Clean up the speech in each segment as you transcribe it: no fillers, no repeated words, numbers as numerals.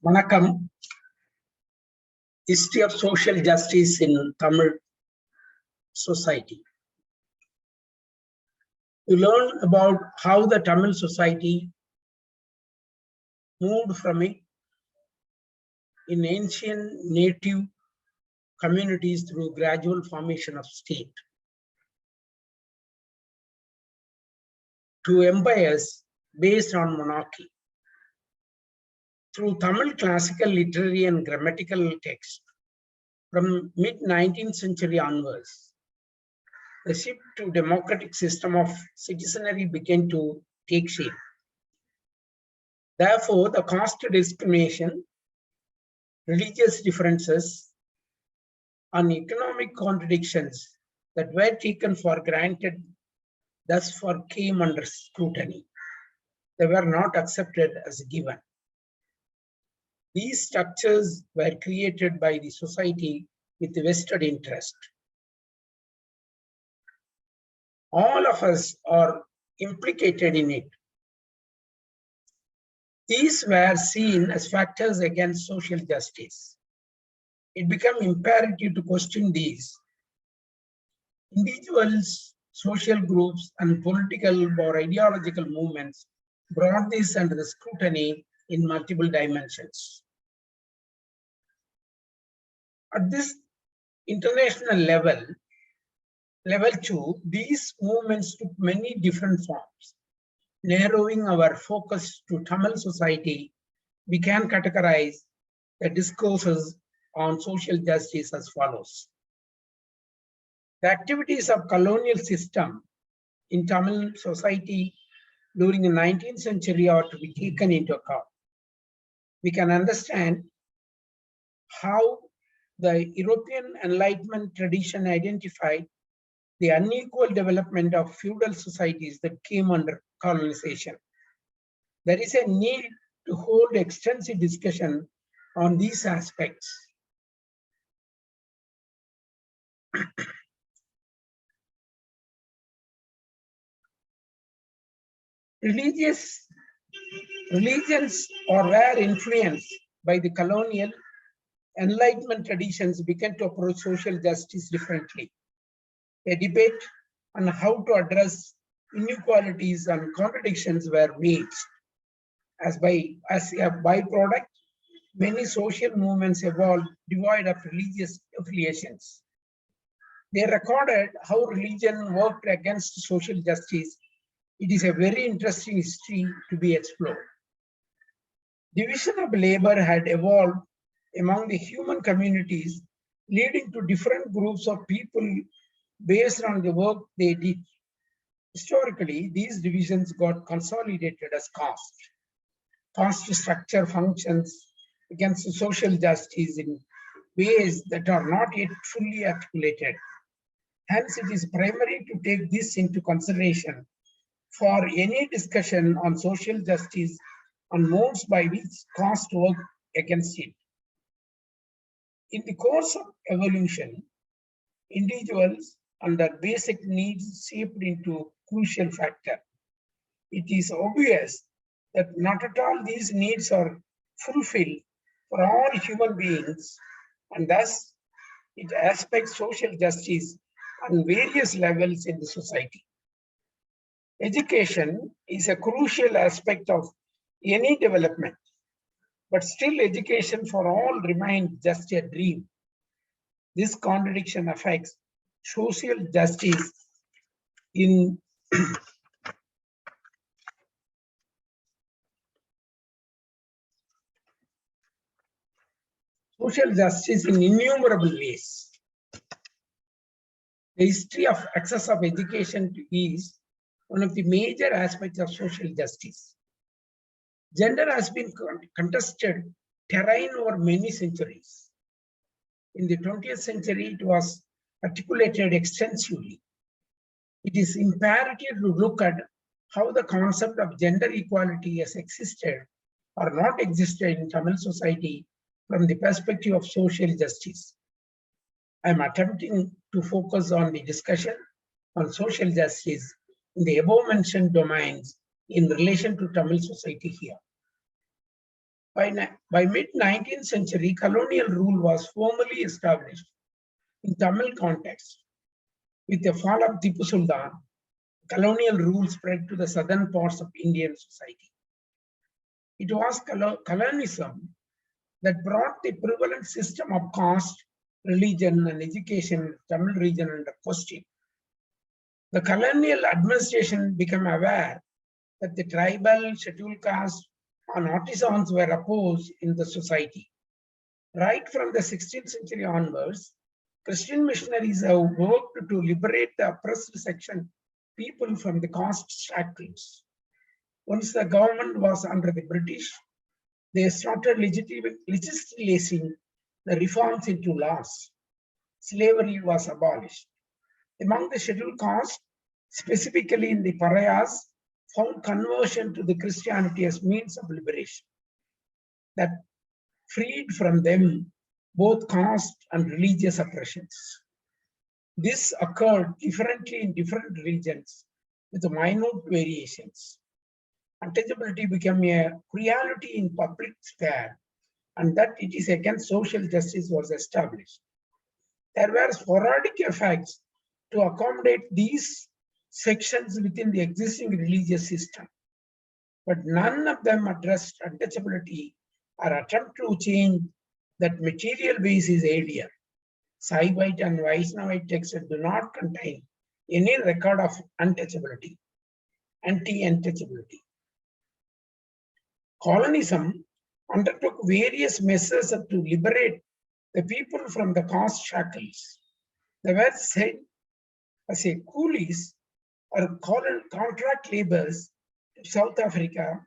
Vanakkam, history of social justice in Tamil society. You learn about how the Tamil society moved from it in ancient native communities through gradual formation of state to empires based on monarchy. Through Tamil classical literary and grammatical texts from mid-19th century onwards, the shift to democratic system of citizenry began to take shape. Therefore, the caste discrimination, religious differences, and economic contradictions that were taken for granted thus far came under scrutiny. They were not accepted as a given. These structures were created by the society with vested interest. All of us are implicated in it. These were seen as factors against social justice. It became imperative to question these. Individuals, social groups, and political or ideological movements brought this under the scrutiny in multiple dimensions. At this international level 2, these movements took many different forms. Narrowing our focus to Tamil society, we can categorize the discourses on social justice as follows. The activities of colonial system in Tamil society during the 19th century are to be taken into account. We can understand how the European Enlightenment tradition identified the unequal development of feudal societies that came under colonization. There is a need to hold extensive discussion on these aspects. Religions were influenced by the colonial Enlightenment traditions began to approach social justice differently. A debate on how to address inequalities and contradictions were waged. As a byproduct, many social movements evolved devoid of religious affiliations. They recorded how religion worked against social justice. It is a very interesting history to be explored. Division of labor had evolved among the human communities, leading to different groups of people based on the work they did. Historically, these divisions got consolidated as caste. Caste structure functions against social justice in ways that are not yet fully articulated. Hence, it is primary to take this into consideration for any discussion on social justice and modes by which caste work against it. In the course of evolution, individuals and their basic needs seeped into crucial factor. It is obvious that not at all these needs are fulfilled for all human beings, and thus it aspects social justice on various levels in the society. Education is a crucial aspect of any development, but still education for all remains just a dream. This contradiction affects social justice in innumerable ways. The history of access of education is one of the major aspects of social justice. Gender has been contested terrain over many centuries. In the 20th century, it was articulated extensively. It is imperative to look at how the concept of gender equality has existed or not existed in Tamil society from the perspective of social justice. I am attempting to focus on the discussion on social justice in the above mentioned domains in relation to Tamil society here. By mid-19th century, colonial rule was formally established in Tamil context. With the fall of Tipu Sultan, colonial rule spread to the southern parts of Indian society. It was colonialism that brought the prevalent system of caste, religion, and education in the Tamil region under question. The colonial administration became aware that the tribal, scheduled caste, and artisans were opposed in the society. Right from the 16th century onwards, Christian missionaries have worked to liberate the oppressed section people from the caste shackles. Once the government was under the British, they started legislating the reforms into laws. Slavery was abolished. Among the scheduled castes, specifically in the Periyars, found conversion to the Christianity as means of liberation that freed from them both caste and religious oppressions. This occurred differently in different regions with minute variations. Untouchability became a reality in public sphere, and that it is against social justice was established. There were sporadic effects to accommodate these sections within the existing religious system, but none of them addressed untouchability or attempt to change that material basis area. Saivite and Vaishnavite texts do not contain any record of untouchability, anti-untouchability. Colonialism undertook various measures to liberate the people from the caste shackles. They were said as a coolies or contract laborers to South Africa,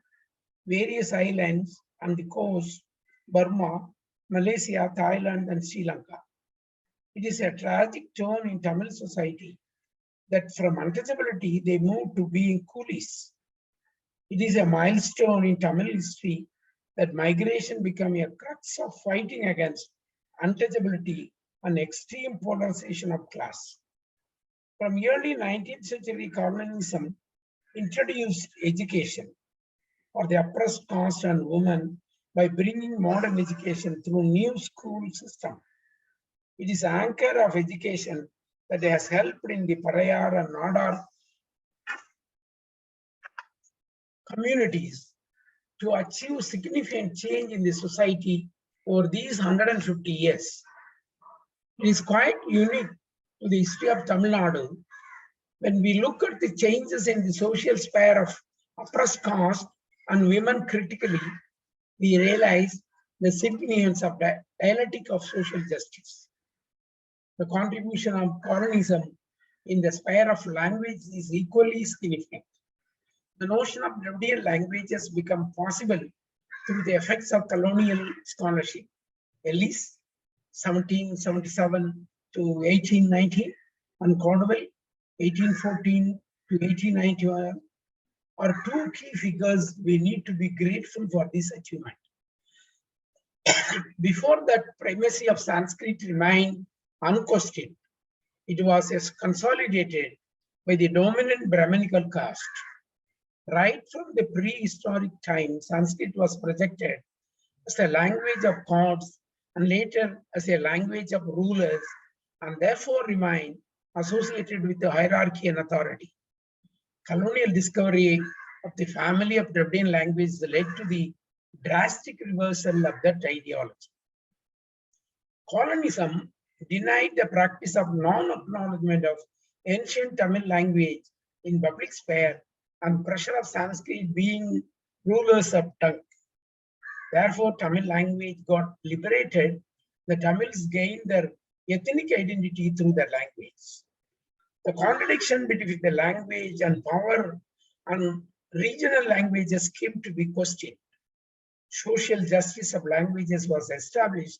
various islands and the coast, Burma, Malaysia, Thailand, and Sri Lanka. It is a tragic turn in Tamil society that from untouchability they moved to being coolies. It is a milestone in Tamil history that migration became a crux of fighting against untouchability and extreme polarization of class. From early 19th century, colonialism introduced education for the oppressed caste and women by bringing modern education through new school system. It is anchor of education that has helped in the Periyar and Nadar communities to achieve significant change in the society over these 150 years. It is quite unique to the history of Tamil Nadu. When we look at the changes in the social sphere of oppressed caste and women critically, we realize the significance of the dialectic of social justice. The contribution of colonialism in the sphere of language is equally significant. The notion of Dravidian languages become possible through the effects of colonial scholarship. Ellis, 1777 to 1819, and Cornwell, 1814 to 1891, are two key figures we need to be grateful for this achievement. Before that, primacy of Sanskrit remained unquestioned. It was consolidated by the dominant Brahminical caste. Right from the prehistoric times, Sanskrit was projected as a language of gods and later as a language of rulers, and therefore remained associated with the hierarchy and authority. Colonial discovery of the family of Dravidian languages led to the drastic reversal of that ideology. Colonialism denied the practice of non-acknowledgement of ancient Tamil language in public sphere and pressure of Sanskrit being rulers of tongue. Therefore, Tamil language got liberated. The Tamils gained their ethnic identity through their language. The contradiction between the language and power and regional languages came to be questioned. Social justice of languages was established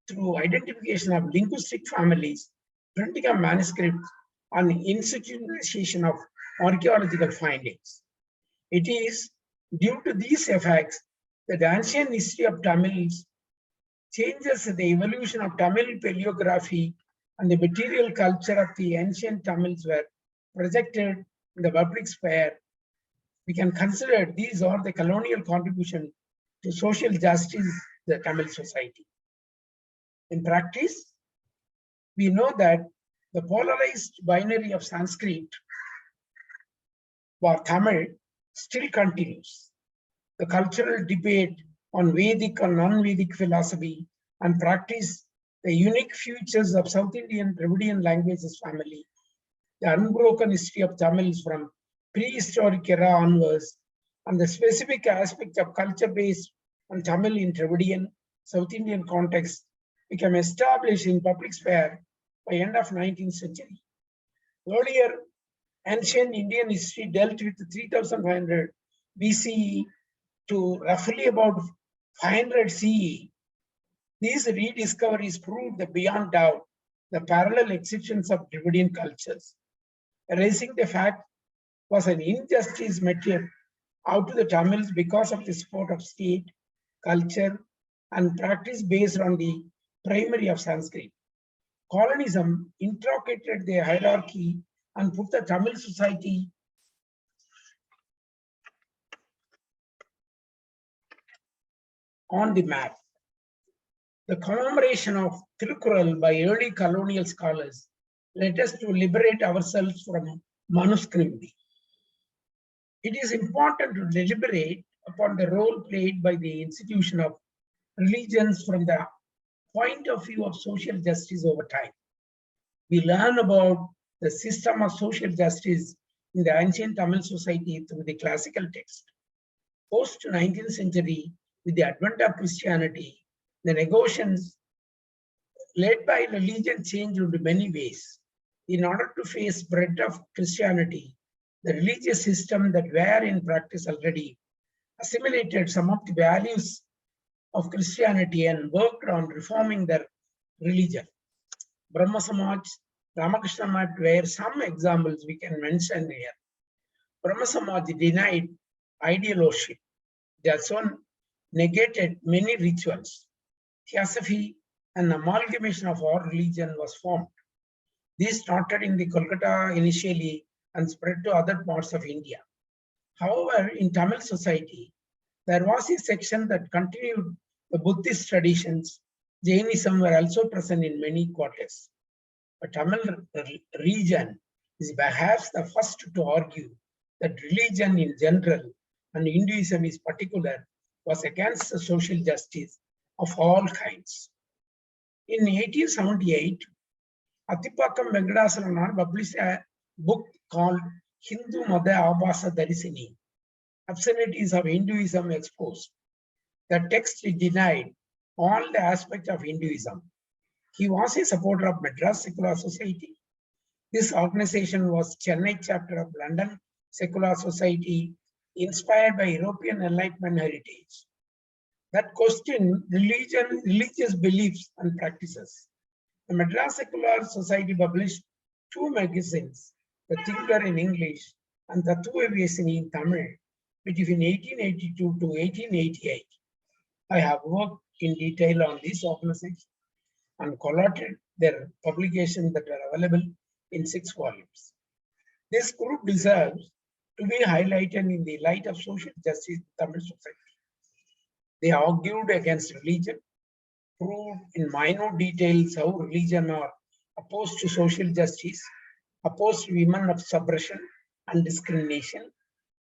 through identification of linguistic families, printing of manuscripts, and institutionalization of archaeological findings. It is due to these effects that the ancient history of Tamils changes the evolution of Tamil paleography and the material culture of the ancient Tamils were projected in the public sphere. We can consider these are the colonial contribution to social justice, the Tamil society. In practice, we know that the polarized binary of Sanskrit or Tamil still continues. The cultural debate on Vedic or non-Vedic philosophy and practice, the unique features of South Indian Dravidian languages family, the unbroken history of Tamils from prehistoric era onwards, and the specific aspect of culture based on Tamil in Dravidian South Indian context became established in public sphere by end of 19th century. Earlier, ancient Indian history dealt with 3500 BCE to roughly about 500 CE. These rediscoveries proved that beyond doubt the parallel existence of Dravidian cultures. Erasing the fact was an injustice meted out to the Tamils because of the support of state, culture, and practice based on the primary of Sanskrit. Colonism intricate the hierarchy and put the Tamil society on the map. The commemoration of Tirukural by early colonial scholars led us to liberate ourselves from manuscript. It is important to deliberate upon the role played by the institution of religions from the point of view of social justice over time. We learn about the system of social justice in the ancient Tamil society through the classical text. Post 19th century, with the advent of Christianity, the negotiations led by religion changed in many ways. In order to face spread of Christianity, the religious system that were in practice already assimilated some of the values of Christianity and worked on reforming their religion. Brahma Samaj, Ramakrishna Math were some examples we can mention here. Brahma Samaj denied ideal worship. They also negated many rituals. Theosophy and amalgamation of all religion was formed. This started in the Kolkata initially and spread to other parts of India. However, in Tamil society, there was a section that continued the Buddhist traditions. Jainism were also present in many quarters. The Tamil region is perhaps the first to argue that religion in general and Hinduism in particular was against the social justice of all kinds. In 1878, Atipakam Venkadachalam published a book called Hindu Mada Abhasa Darisini, Obscenities of Hinduism Exposed. The text denied all the aspects of Hinduism. He was a supporter of Madras Secular Society. This organization was Chennai chapter of London Secular Society, inspired by European Enlightenment heritage. That questioned religion, religious beliefs and practices. The Madras Secular Society published two magazines, The Thinker in English and Tattva Vyasini in Tamil, between 1882 to 1888. I have worked in detail on this organization and collated their publications that are available in 6 volumes. This group deserves to be highlighted in the light of social justice in Tamil society. They argued against religion, proved in minute details how religion are opposed to social justice, opposed to women of suppression and discrimination,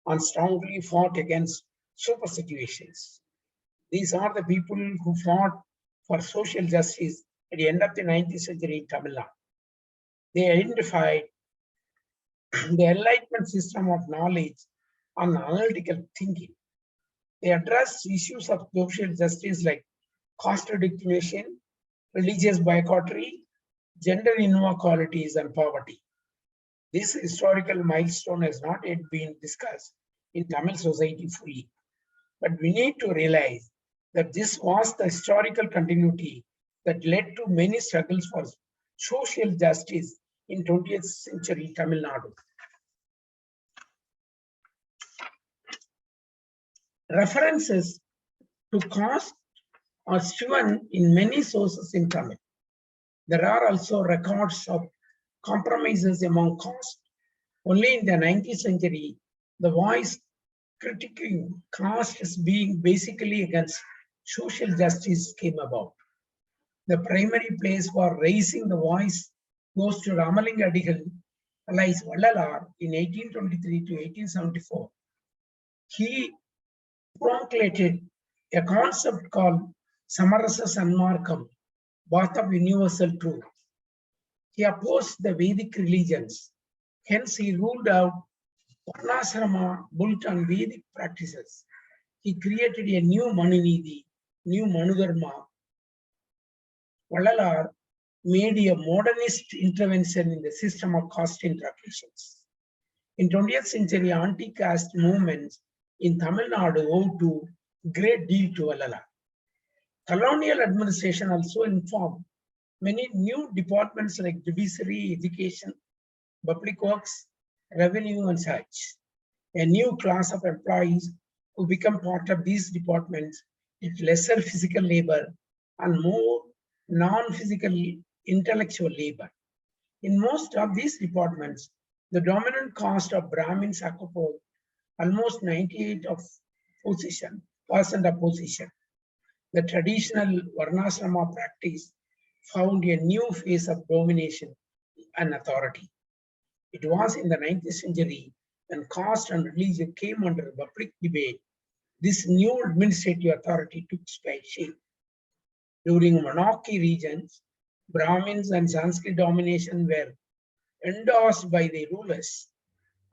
and strongly fought against super situations. These are the people who fought for social justice at the end of the 19th century in Tamil Nadu. They identified the Enlightenment system of knowledge and analytical thinking. They addressed issues of social justice like caste discrimination, religious boycottery, gender inequalities, and poverty. This historical milestone has not yet been discussed in Tamil society fully, but we need to realize that this was the historical continuity that led to many struggles for social justice in 20th century Tamil Nadu. References to caste are striven in many sources in Tamil. There are also records of compromises among castes. Only in the 19th century, the voice critiquing caste as being basically against social justice came about. The primary place for raising the voice goes to Ramalinga Adigal, alias Vallalar, in 1823 to 1874. He promulgated a concept called Samarasa Sanmarkam, birth of universal truth. He opposed the Vedic religions. Hence, he ruled out Varnasrama built on Vedic practices. He created a new Manunidhi, new Manudharma. Vallalar made a modernist intervention in the system of caste interactions. In 20th century, anti-caste movements in Tamil Nadu owed to great deal to Vallalar. Colonial administration also informed many new departments like judiciary, education, public works, revenue, and such. A new class of employees who become part of these departments with lesser physical labor and more non-physical intellectual labor. In most of these departments, the dominant caste of Brahmins occupied almost 98% of position. The traditional Varnasrama practice found a new phase of domination and authority. It was in the 19th century when caste and religion came under public debate. This new administrative authority took shape. During monarchy regions, Brahmins and Sanskrit domination were endorsed by the rulers.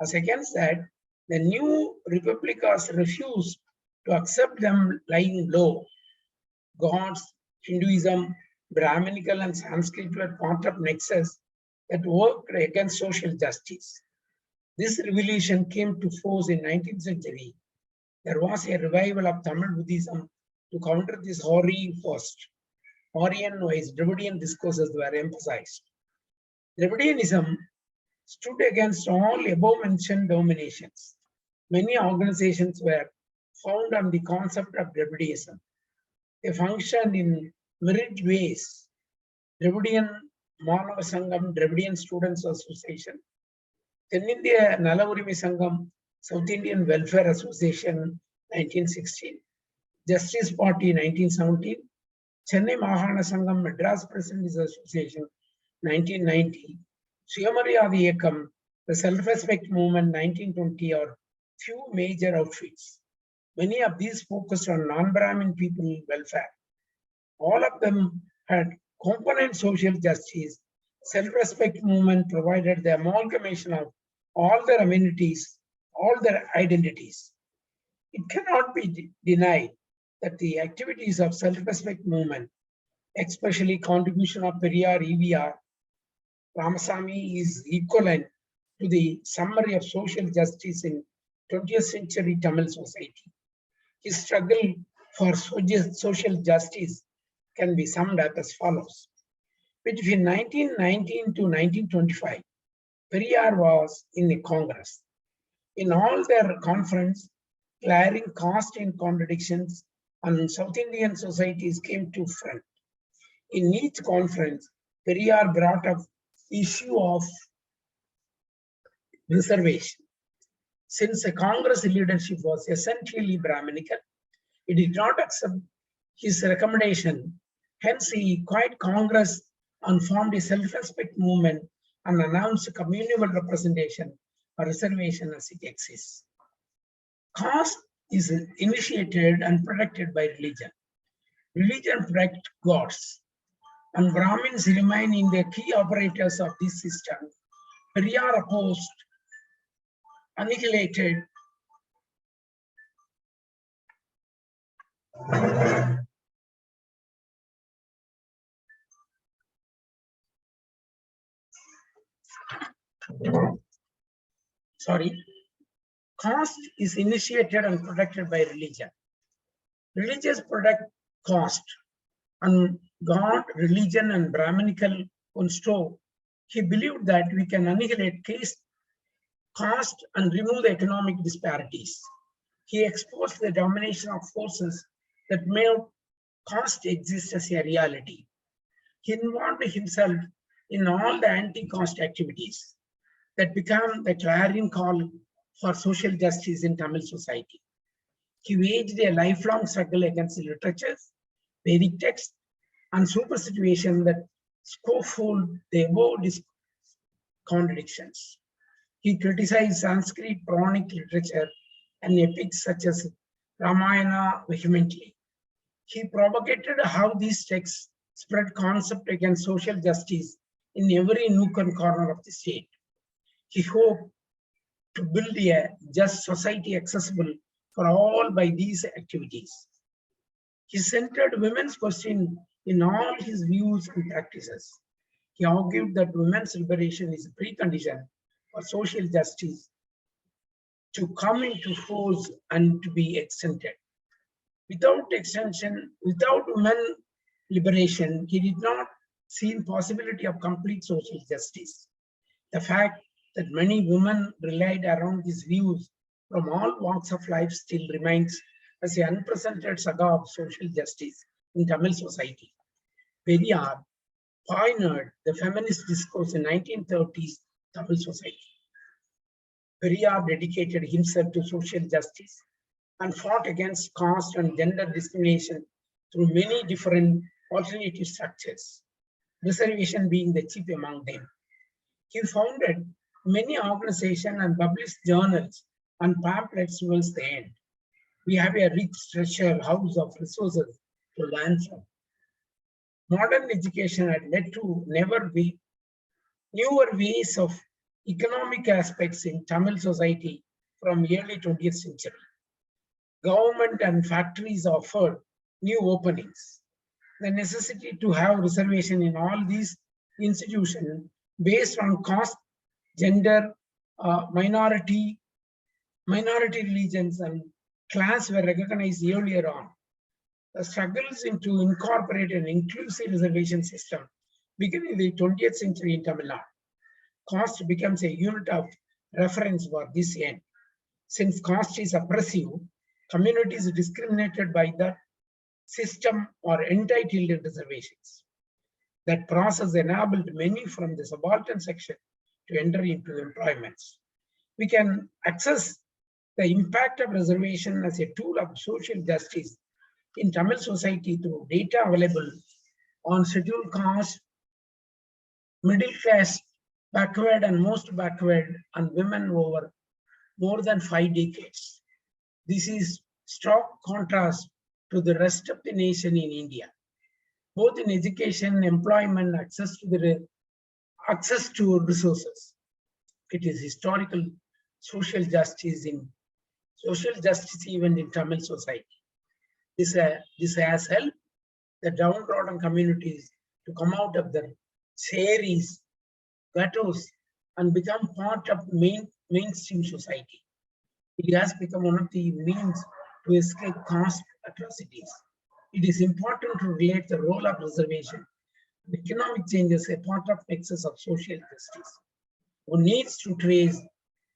As against that, the new republicas refused to accept them lying low. Gods, Hinduism, Brahminical and Sanskrit were part of nexus that worked against social justice. This revolution came to force in 19th century. There was a revival of Tamil Buddhism to counter this hoary first. Aryan-wise Dravidian discourses were emphasized. Dravidianism stood against all above-mentioned dominations. Many organizations were founded on the concept of Dravidianism. They functioned in myriad ways. Dravidian Manava Sangam, Dravidian Students Association, Tenindia Nala Urimi Sangam, South Indian Welfare Association, 1916, Justice Party, 1917, Chennai Mahana Sangam, Madras Presidents Association, 1990, Suyamariyadi Ekam, the Self-Respect Movement, 1920, are few major outfits. Many of these focused on non-Brahmin people welfare. All of them had component social justice. Self-respect movement provided the amalgamation of all their amenities, all their identities. It cannot be denied that the activities of self-respect movement, especially contribution of Periyar, EVR, Ramasamy, is equivalent to the summary of social justice in 20th century Tamil society. His struggle for social justice can be summed up as follows. Between 1919 to 1925, Periyar was in the Congress. In all their conference, glaring caste and contradictions on South Indian societies came to front. In each conference, Periyar brought up issue of reservation. Since the Congress leadership was essentially Brahminical, it did not accept his recommendation. Hence, he quit Congress and formed a self-respect movement and announced communal representation or reservation as it exists. Caste is initiated and protected by religion. Religion protects gods, and Brahmins remain in the key operators of this system. Periyar opposed, annihilated, caste is initiated and protected by religion. Religious protect caste, and God, religion, and Brahminical construct. He believed that we can annihilate caste and remove the economic disparities. He exposed the domination of forces that made caste exist as a reality. He involved himself in all the anti-caste activities that became the clarion call for social justice in Tamil society. He waged a lifelong struggle against literatures, Vedic texts, and superstition that scaffold the above contradictions. He criticized Sanskrit Puranic literature and epics such as Ramayana vehemently. He propagated how these texts spread concept against social justice in every nook and corner of the state. He hoped to build a just society accessible for all by these activities. He centered women's question in all his views and practices. He argued that women's liberation is a precondition for social justice to come into force and to be extended. Without extension, without women liberation, he did not see the possibility of complete social justice. The fact that many women relied around his views from all walks of life still remains as an unprecedented saga of social justice in Tamil society. Periyar pioneered the feminist discourse in 1930s Tamil society. Periyar dedicated himself to social justice and fought against caste and gender discrimination through many different alternative structures, reservation being the chief among them. He founded many organizations and published journals and pamphlets towards the end. We have a rich treasure house of resources to learn from. Modern education had led to newer ways of economic aspects in Tamil society from early 20th century. Government and factories offered new openings. The necessity to have reservation in all these institutions based on caste, gender, minority religions and class were recognized earlier on. The struggles to incorporate an inclusive reservation system began in the 20th century in Tamil Nadu. Caste becomes a unit of reference for this end. Since caste is oppressive, communities discriminated by the system or entitled reservations. That process enabled many from the subaltern section to enter into employments. We can access the impact of reservation as a tool of social justice in Tamil society through data available on scheduled caste, middle class, backward and most backward, and women over more than 5 decades. This is stark contrast to the rest of the nation in India, both in education, employment, access to resources. It is historical social justice even in Tamil society. This has helped the downtrodden communities to come out of the series, ghettos, and become part of mainstream society. It has become one of the means to escape caste atrocities. It is important to relate the role of reservation and economic changes a part of nexus of social justice. One needs to trace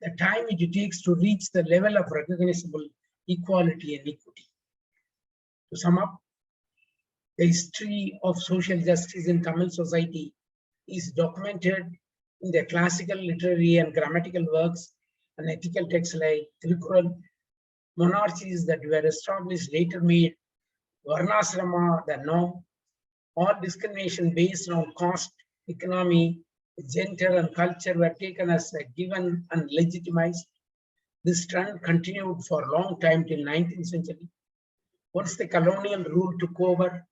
the time it takes to reach the level of recognizable equality and equity. To sum up, the history of social justice in Tamil society is documented in the classical literary and grammatical works and ethical texts like Tirukural. Monarchies that were established later made Varnasrama the norm. All discrimination based on caste, economy, gender, and culture were taken as a given and legitimized. This trend continued for a long time till 19th century. Once the colonial rule took over,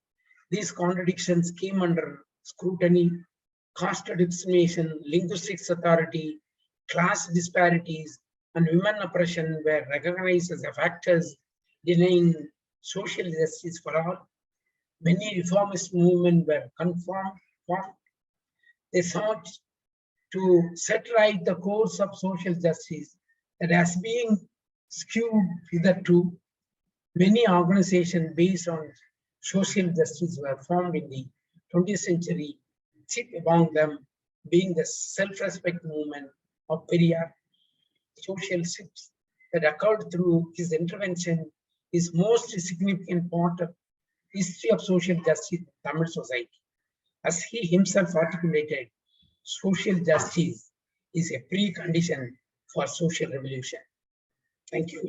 these contradictions came under scrutiny. Caste discrimination, linguistic authority, class disparities, and women oppression were recognized as factors denying social justice for all. Many reformist movements were formed. They sought to set right the course of social justice that has been skewed hitherto. Many organizations based on social justice were formed in the 20th century, chief among them being the self-respect movement of Periyar. Social shifts that occurred through his intervention is most significant part of history of social justice in Tamil society. As he himself articulated, social justice is a precondition for social revolution. Thank you.